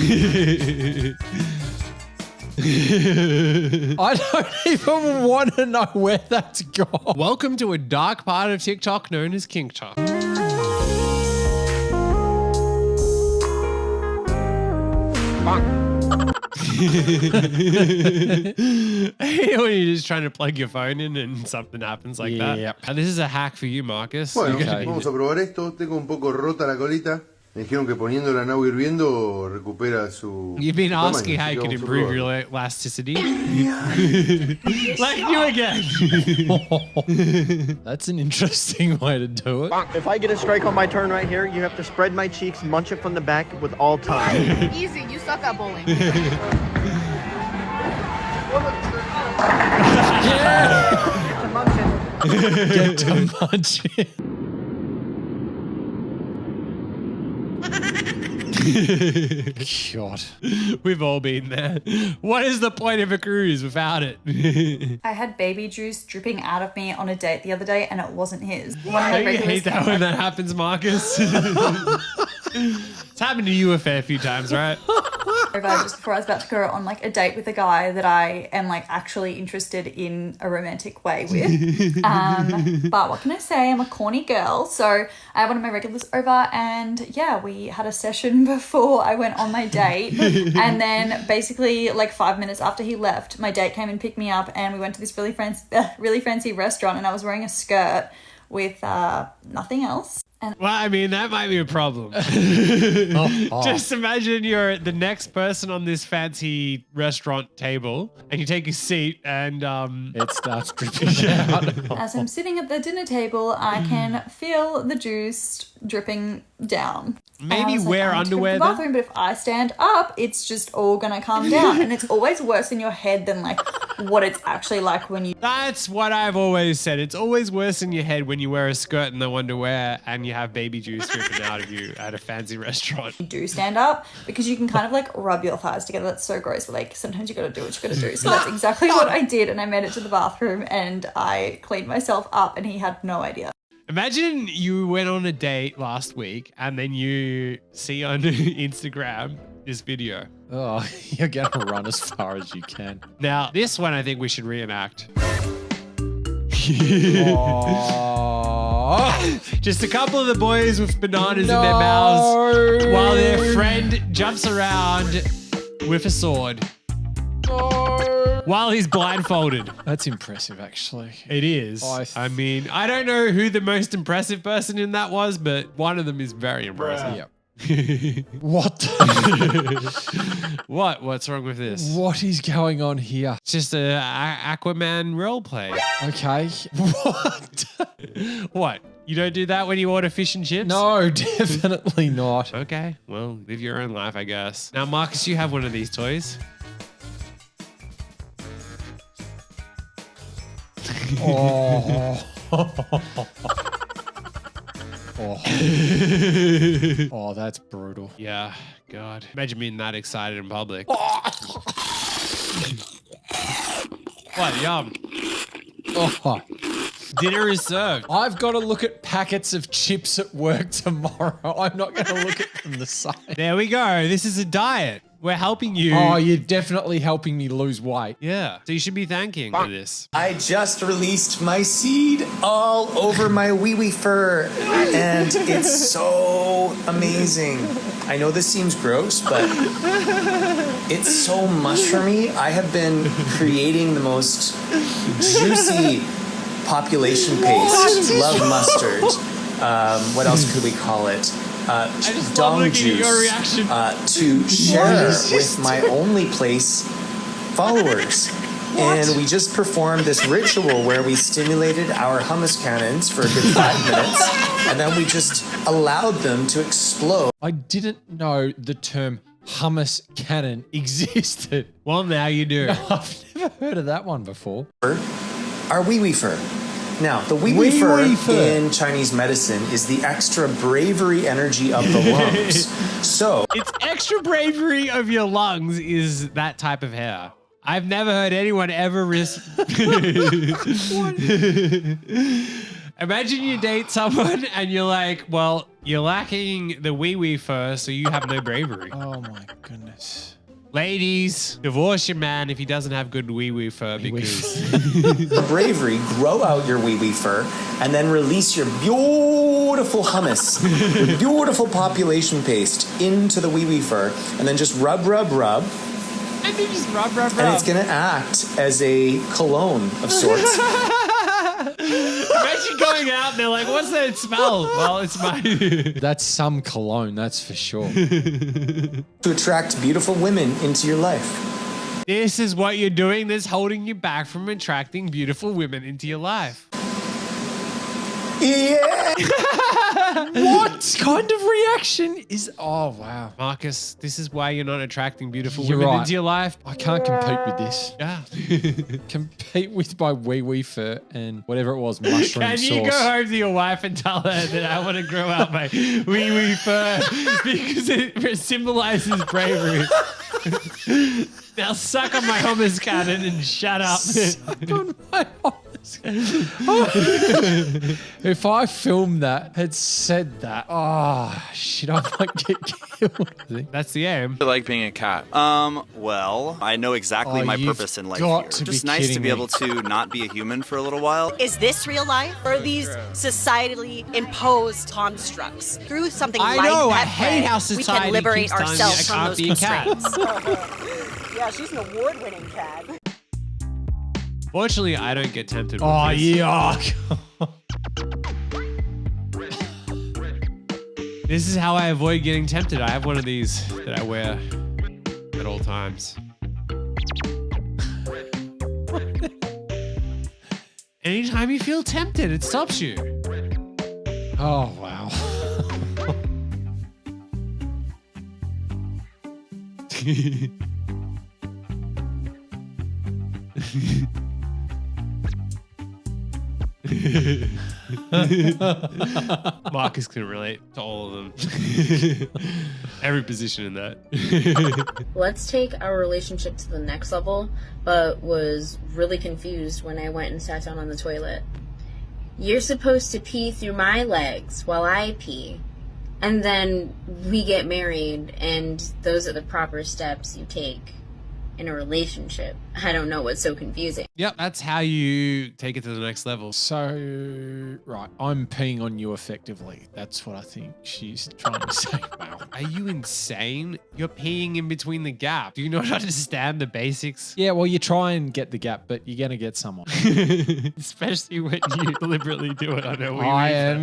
I don't even want to know where that's gone. Welcome to a dark part of TikTok known as Kinktok. When you're just trying to plug your phone in and something happens like that. And this is a hack for you, Marcus. Bueno, vamos a probar esto. Tengo un poco rota la colita. Me dijeron que poniéndola en agua hirviendo recupera su You've been asking tamaño, how you así can que vamos a improve probarlo. your elasticity. Like you again. That's an interesting way to do it. If I get a strike on my turn right here, you have to spread my cheeks, munch it from the back with all tongue. Easy, you suck at bowling. Get to munch it. God. We've all been there. What is the point of a cruise without it? I had baby juice dripping out of me on a date the other day and it wasn't his. Don't you hate that when that happens, Marcus? It's happened to you a fair few times, right? Just before I was about to go on like a date with a guy that I am like actually interested in a romantic way with. But what can I say? I'm a corny girl. So I had one of my regulars over and yeah, we had a session before I went on my date. And then basically like 5 minutes after he left, my date came and picked me up and we went to this really fancy restaurant and I was wearing a skirt with nothing else. Well, I mean, that might be a problem. Just imagine you're the next person on this fancy restaurant table and you take a seat and it starts dripping out. As I'm sitting at the dinner table, I can feel the juice dripping down. Maybe wear underwear the bathroom, but if I stand up, it's just all gonna calm down. And it's always worse in your head than like what it's actually like when you... That's what I've always said. It's always worse in your head when you wear a skirt and no underwear and you have baby juice dripping out of you at a fancy restaurant. You do stand up because you can kind of like rub your thighs together. That's so gross, but like sometimes you gotta do what you gotta do. So that's exactly what I did. And I made it to the bathroom and I cleaned myself up and he had no idea. Imagine you went on a date last week and then you see on Instagram this video. Oh, you're going to run as far as you can. Now, this one I think we should reenact. Just a couple of the boys with bananas in their mouths while their friend jumps around with a sword. While he's blindfolded. That's impressive, actually. It is. I mean, I don't know who the most impressive person in that was, but one of them is very impressive. Yep. What? What's wrong with this? What is going on here? It's just a Aquaman roleplay. Okay. What? What? You don't do that when you order fish and chips? No, definitely not. Okay. Well, live your own life, I guess. Now, Marcus, you have one of these toys. Oh. Oh, that's brutal. Yeah, God. Imagine being that excited in public. What? Yum. Oh. Dinner is served. I've got to look at packets of chips at work tomorrow. I'm not going to look at them the same. There we go. This is a diet. We're helping you. Oh, you're definitely helping me lose weight. Yeah. So you should be thanking for this. I just released my seed all over my wee fur, and it's so amazing. I know this seems gross, but it's so mushroomy. I have been creating the most juicy population paste. Love mustard. What else could we call it? Dong juice to share with my only place followers. And we just performed this ritual where we stimulated our hummus cannons for a good 5 minutes, and then we just allowed them to explode. I didn't know the term hummus cannon existed. Well, now you do. No, I've never heard of that one before. Our wee fur. Now, the wee fur in Chinese medicine is the extra bravery energy of the lungs. So it's extra bravery of your lungs is that type of hair. I've never heard anyone ever risk. Imagine you date someone and you're like, well, You're lacking the wee fur, so you have no bravery. Oh my goodness. Ladies, divorce your man if he doesn't have good wee fur because bravery, grow out your wee fur, and then release your beautiful hummus, your beautiful population paste into the wee fur, and then just rub. and then just rub. And it's going to act as a cologne of sorts. Imagine going out and they're like, what's that smell? Well, it's my... That's some cologne, that's for sure. To attract beautiful women into your life. This is what you're doing that's holding you back from attracting beautiful women into your life. Yeah. What kind of reaction is... Oh, wow. Marcus, this is why you're not attracting beautiful You're women right. into your life. I can't compete with this. Yeah. Compete with my wee fur and whatever it was, mushroom Can sauce. you go home to your wife and tell her that I want to grow out my wee fur because it symbolizes bravery? Now suck on my hummus cannon and shut up. Suck on my hummus. If I filmed that, had said that, oh shit, I might get killed. I think. That's the aim. I like being a cat. Well, I know exactly Oh, my you've purpose in life got here. to be Just nice to kidding be me. able to not be a human for a little while. Is this real life or are these societally imposed constructs? Through something I like know, I pet hate play, how we society can liberate keeps telling you ourselves I from can't those be a cat. constraints. Yeah, she's an award-winning cat. Fortunately, I don't get tempted with Oh, this. yuck. This is how I avoid getting tempted. I have one of these that I wear at all times. Anytime you feel tempted, it stops you. Oh, wow. Marcus can relate to all of them. Every position in that. Let's take our relationship to the next level, but was really confused when I went and sat down on the toilet. You're supposed to pee through my legs while I pee. And then we get married, and those are the proper steps you take in a relationship. I don't know what's so confusing. Yep, that's how you take it to the next level. So, right, I'm peeing on you effectively. That's what I think she's trying to say. Wow. Are you insane? You're peeing in between the gap. Do you not understand the basics? Yeah, well, you try and get the gap, but you're going to get someone. Especially when you deliberately do it on a wee I am.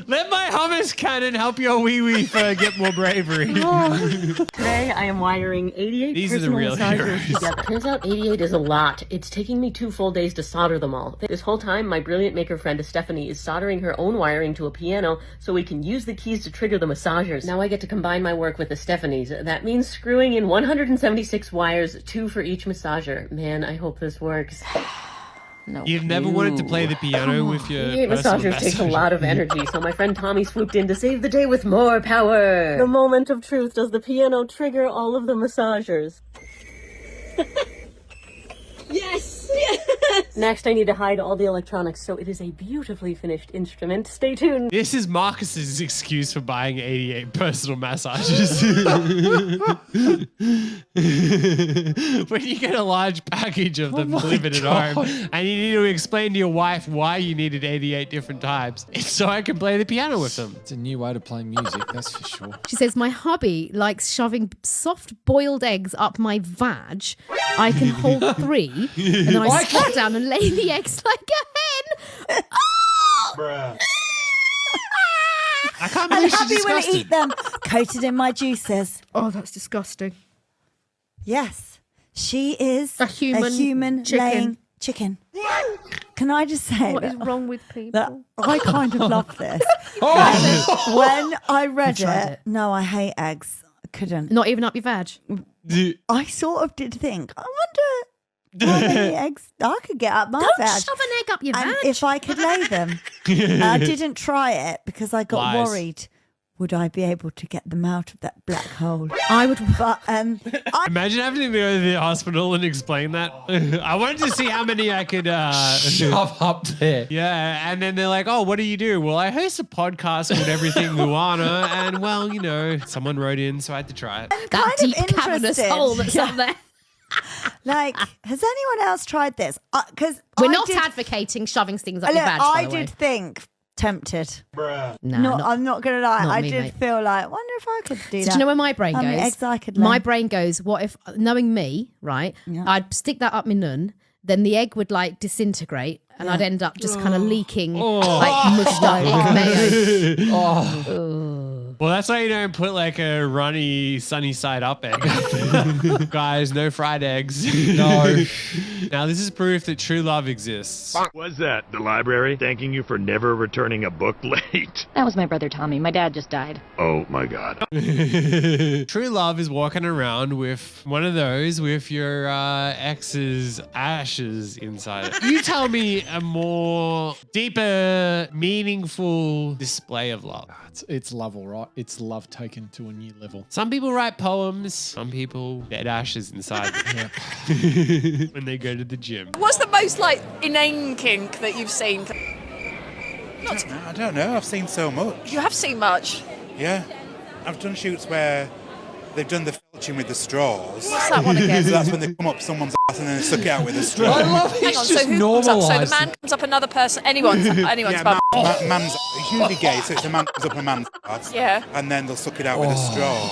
Let my hummus cannon help your wee fur get more bravery. Today I am wiring 88 These are the personal real massagers heroes. together. Turns out 88 is a lot. It's taking me 2 full days to solder them all. This whole time, my brilliant maker friend Stephanie is soldering her own wiring to a piano so we can use the keys to trigger the massagers. Now I get to combine my work with the Stephanie's. That means screwing in 176 wires, 2 for each massager. Man, I hope this works. No. You've never wanted to play the piano with your 88 personal massagers takes a massager? lot of energy, so my friend Tommy swooped in to save the day with more power. The moment of truth. Does the piano trigger all of the massagers? Yes! Yes! Next, I need to hide all the electronics, so it is a beautifully finished instrument. Stay tuned. This is Marcus's excuse for buying 88 personal massages. When you get a large package of them delivered at home and you need to explain to your wife why you needed 88 different types, it's so I can play the piano with them. It's a new way to play music, that's for sure. She says, my hubby likes shoving soft boiled eggs up my vag. I can hold 3, and then I squat down and lay the eggs like a hen. Oh! I can't And believe she's happy when I disgusted. eat them, coated in my juices. Oh, that's disgusting. Yes, she is A human chicken. laying chicken. Can I just say What is that, wrong with that people? I kind of love this. Oh! When I read tried it, it. no, I hate eggs. I couldn't. Not even up your vag. I sort of did think, I wonder how many eggs I could get up my Don't vag. shove an egg up your And vag. if I could lay them. I didn't try it because I got Lies. worried. would I be able to get them out of that black hole? I would. But Imagine having to go to the hospital and explain that. I wanted to see how many I could shove up there. Yeah, and then they're like, "Oh, what do you do?" Well, I host a podcast called Everything Luana, and well, you know, someone wrote in, so I had to try it. That deep cavernous hole that's up there. Like, has anyone else tried this? Because we're not advocating shoving things up your badge. I did think tempted. No, I'm not gonna lie. not I me, did mate. feel like, wonder if I could do that. So do you know where my brain How goes? many eggs I could lay? My brain goes, what if, knowing me, right, I'd stick that up my nun, then the egg would like disintegrate and I'd end up just kind of leaking like mushed up egg mayo. Well, that's why you don't put like a runny, sunny side up egg. Guys, no fried eggs. No. Now, this is proof that true love exists. Was that the library thanking you for never returning a book late? That was my brother Tommy. My dad just died. Oh my God. True love is walking around with one of those with your ex's ashes inside it. You tell me a more deeper, meaningful display of love. It's love, all right. It's love taken to a new level. Some people write poems. Some people dead ashes inside them when they go to the gym. What's the most like inane kink that you've seen? I don't know. I've seen so much. You have seen much. Yeah. I've done shoots where they've done the filching with the straws. What's that one again? So that's when they come up someone's ass and then they suck it out with a straw. I love Hang on, so who comes up? So the man comes up another person, anyone's bum. Man's usually gay, so it's a man comes up a man's ass. Yeah. And then they'll suck it out with a straw.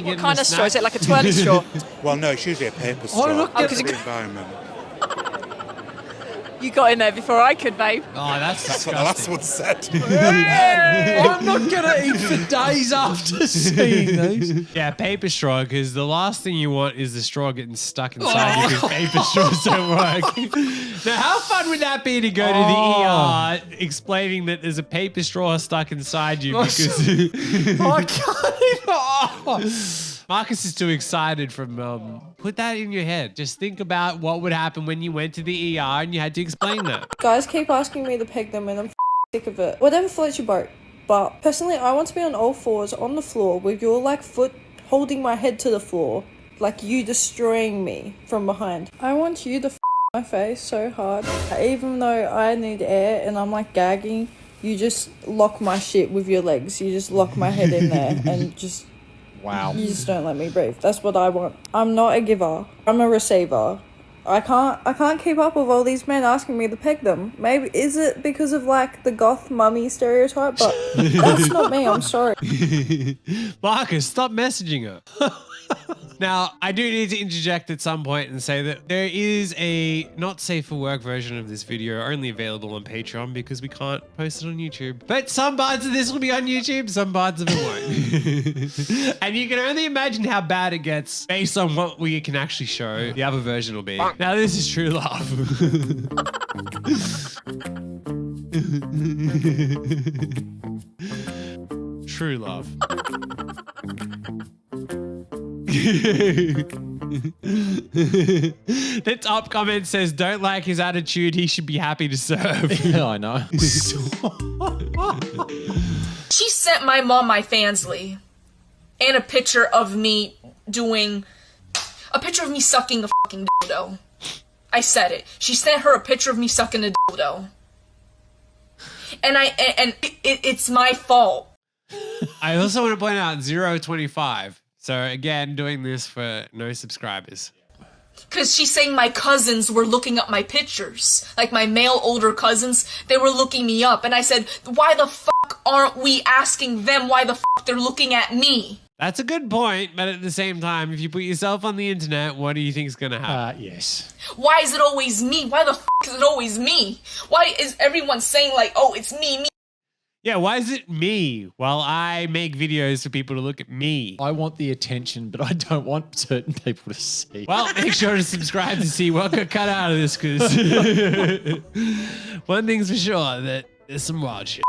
What kind of straw? Is it like a twirly straw? Well, no, it's usually a paper straw. look at for the it. environment. You got in there before I could, babe. Oh, that's what the last one said. I'm not going to eat for days after seeing these. Yeah, paper straw, because the last thing you want is the straw getting stuck inside you because paper straws don't work. Now, how fun would that be to go to the ER explaining that there's a paper straw stuck inside you because... I can't even... Marcus is too excited from... put that in your head. Just think about what would happen when you went to the ER and you had to explain that. Guys keep asking me to peg them and I'm sick of it. Whatever floats your boat. But personally, I want to be on all fours on the floor with your like foot holding my head to the floor. Like you destroying me from behind. I want you to my face so hard. Even though I need air and I'm like gagging, you just lock my shit with your legs. You just lock my head in there and just... Wow. You just don't let me breathe. That's what I want. I'm not a giver. I'm a receiver. I can't keep up with all these men asking me to peg them. Maybe is it because of like the goth mummy stereotype? But that's not me. I'm sorry. Marcus, stop messaging her. Now, I do need to interject at some point and say that there is a not safe for work version of this video only available on Patreon because we can't post it on YouTube. But some parts of this will be on YouTube, some parts of it won't. And you can only imagine how bad it gets based on what we can actually show the other version will be. Now, this is true love. True love. The top comment says, don't like his attitude, he should be happy to serve. Yeah, I know. She sent my mom my Fansly and a picture of me sucking a fucking dildo. I said it. She sent her a picture of me sucking a dildo. And it's my fault. I also want to point out 025. So again, doing this for no subscribers. Because she's saying my cousins were looking up my pictures. Like my male older cousins, they were looking me up. And I said, why the fuck aren't we asking them why the fuck they're looking at me? That's a good point, but at the same time, if you put yourself on the internet, what do you think is going to happen? Yes. Why is it always me? Why the fuck is it always me? Why is everyone saying like, oh, it's me? Yeah, why is it me while I make videos for people to look at me? I want the attention, but I don't want certain people to see. Well, make sure to subscribe to see what got cut out of this, because one thing's for sure, that there's some wild shit.